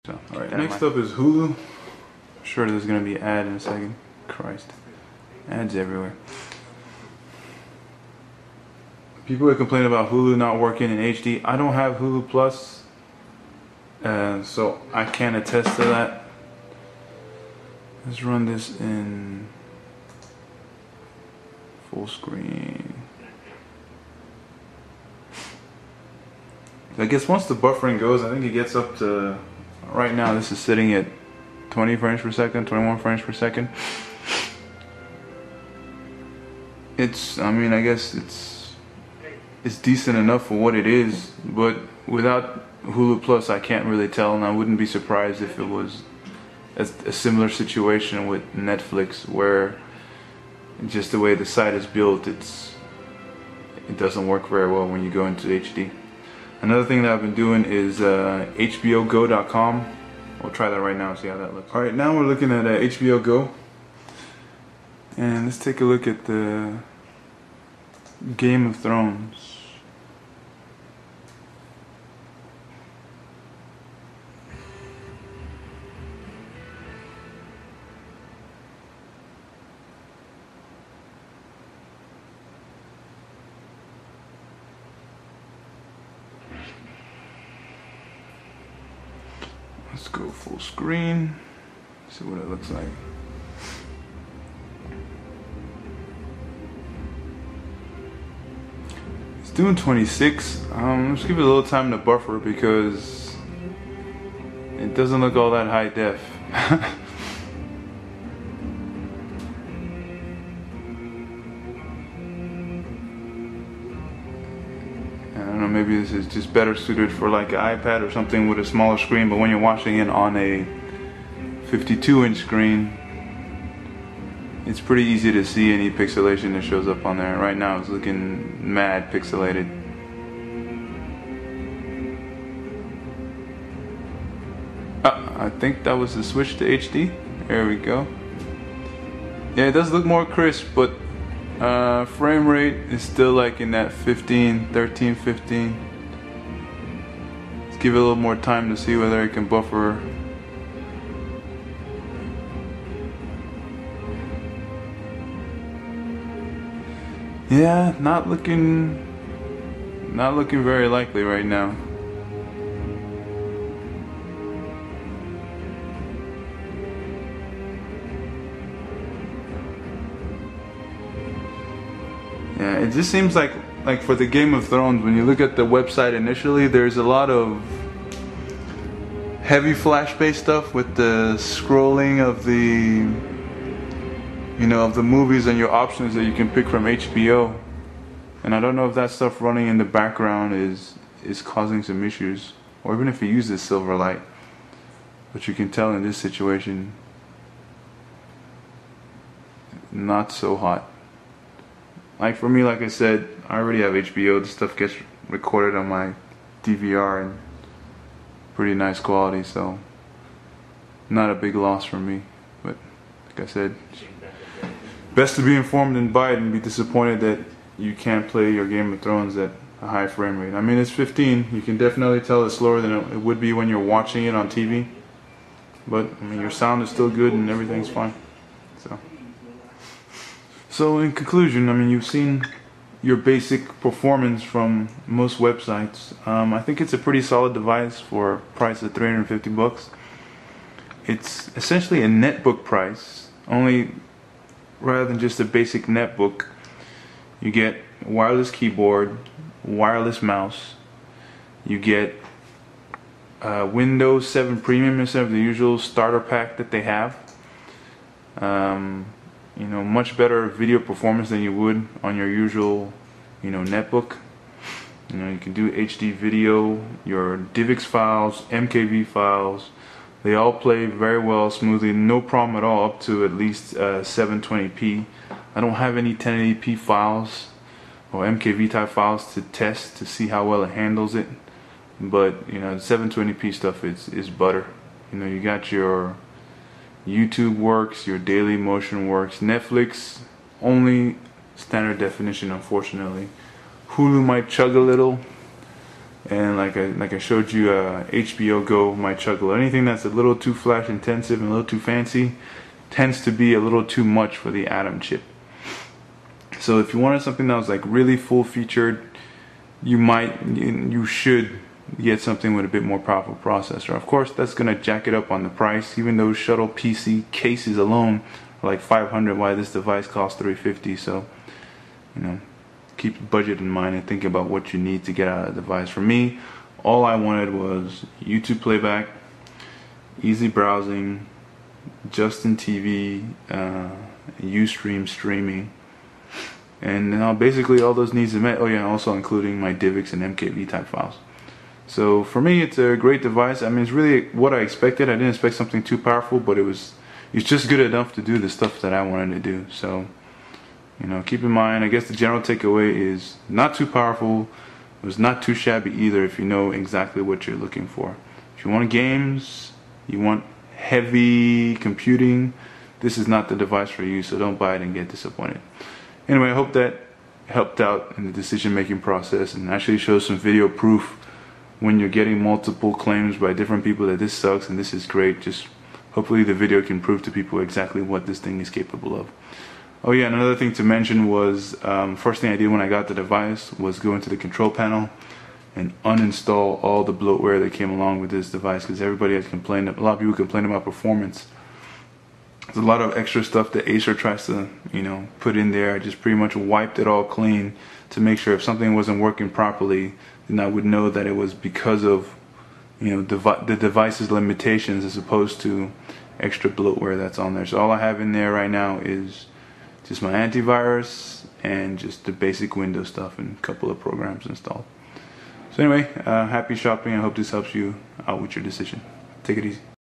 So, alright, next up is Hulu. I'm sure there's gonna be an ad in a second. Christ. Ads everywhere. People are complaining about Hulu not working in HD. I don't have Hulu Plus, so I can't attest to that. Let's run this in full screen. I guess once the buffering goes, I think it gets up to, right now this is sitting at 20 frames per second, 21 frames per second. I mean, I guess it's decent enough for what it is, but without Hulu Plus I can't really tell, and I wouldn't be surprised if it was a similar situation with Netflix, where just the way the site is built, it doesn't work very well when you go into HD. Another thing that I've been doing is HBOGo.com. We'll try that right now and see how that looks. Alright, now we're looking at HBO Go. And let's take a look at the Game of Thrones. Let's go full screen, see what it looks like. It's doing 26. Let's give it a little time to buffer because it doesn't look all that high def. I don't know, maybe this is just better suited for like an iPad or something with a smaller screen, but when you're watching it on a 52-inch screen, it's pretty easy to see any pixelation that shows up on there. Right now it's looking mad pixelated. I think that was the switch to HD. There we go. Yeah, it does look more crisp, but frame rate is still like in that 13, 15. Let's give it a little more time to see whether it can buffer. Yeah, not looking very likely right now. Yeah, it just seems like for the Game of Thrones, when you look at the website initially, there's a lot of heavy flash-based stuff with the scrolling of the, of the movies and your options that you can pick from HBO. And I don't know if that stuff running in the background is causing some issues, or even if you use this Silverlight. But you can tell in this situation, not so hot. Like for me, like I said, I already have HBO. This stuff gets recorded on my DVR in pretty nice quality, so not a big loss for me. But like I said, best to be informed than buy it and be disappointed that you can't play your Game of Thrones at a high frame rate. I mean, it's 15. You can definitely tell it's slower than it would be when you're watching it on TV. But I mean, your sound is still good and everything's fine. So in conclusion, I mean, you've seen your basic performance from most websites. I think it's a pretty solid device for a price of 350 bucks. It's essentially a netbook price, only rather than just a basic netbook. You get a wireless keyboard, wireless mouse. You get Windows 7 Premium instead of the usual starter pack that they have. Much better video performance than you would on your usual, netbook. You can do HD video, your DivX files, MKV files. They all play very well, smoothly, no problem at all, up to at least 720p. I don't have any 1080p files or MKV type files to test to see how well it handles it. But the 720p stuff is butter. You got your YouTube works, your Daily Motion works. Netflix, only standard definition, unfortunately. Hulu might chug a little. And like I showed you, HBO Go, my chuckle. Anything that's a little too flash intensive and a little too fancy tends to be a little too much for the Atom chip. So if you wanted something that was like really full featured, you should get something with a bit more powerful processor. Of course, that's gonna jack it up on the price. Even those shuttle PC cases alone are like $500, while this device costs $350. So, you know, keep the budget in mind and think about what you need to get out of the device. For me, all I wanted was YouTube playback, easy browsing, Justin TV, Ustream streaming, and basically all those needs are met. Oh yeah, also including my DivX and MKV type files. So for me, it's a great device. I mean, it's really what I expected. I didn't expect something too powerful, but it's just good enough to do the stuff that I wanted to do. So, you know, keep in mind, I guess the general takeaway is not too powerful. It was not too shabby either if you know exactly what you're looking for. If you want games, you want heavy computing, this is not the device for you, so don't buy it and get disappointed. Anyway, I hope that helped out in the decision-making process and actually shows some video proof when you're getting multiple claims by different people that this sucks and this is great. Just hopefully the video can prove to people exactly what this thing is capable of. Oh yeah, another thing to mention was, first thing I did when I got the device was go into the control panel and uninstall all the bloatware that came along with this device, because everybody has complained, a lot of people complain about performance. There's a lot of extra stuff that Acer tries to, you know, put in there. I just pretty much wiped it all clean to make sure if something wasn't working properly, then I would know that it was because of, you know, the device's limitations as opposed to extra bloatware that's on there. So all I have in there right now is just my antivirus and just the basic Windows stuff and a couple of programs installed. So anyway, happy shopping. I hope this helps you out with your decision. Take it easy.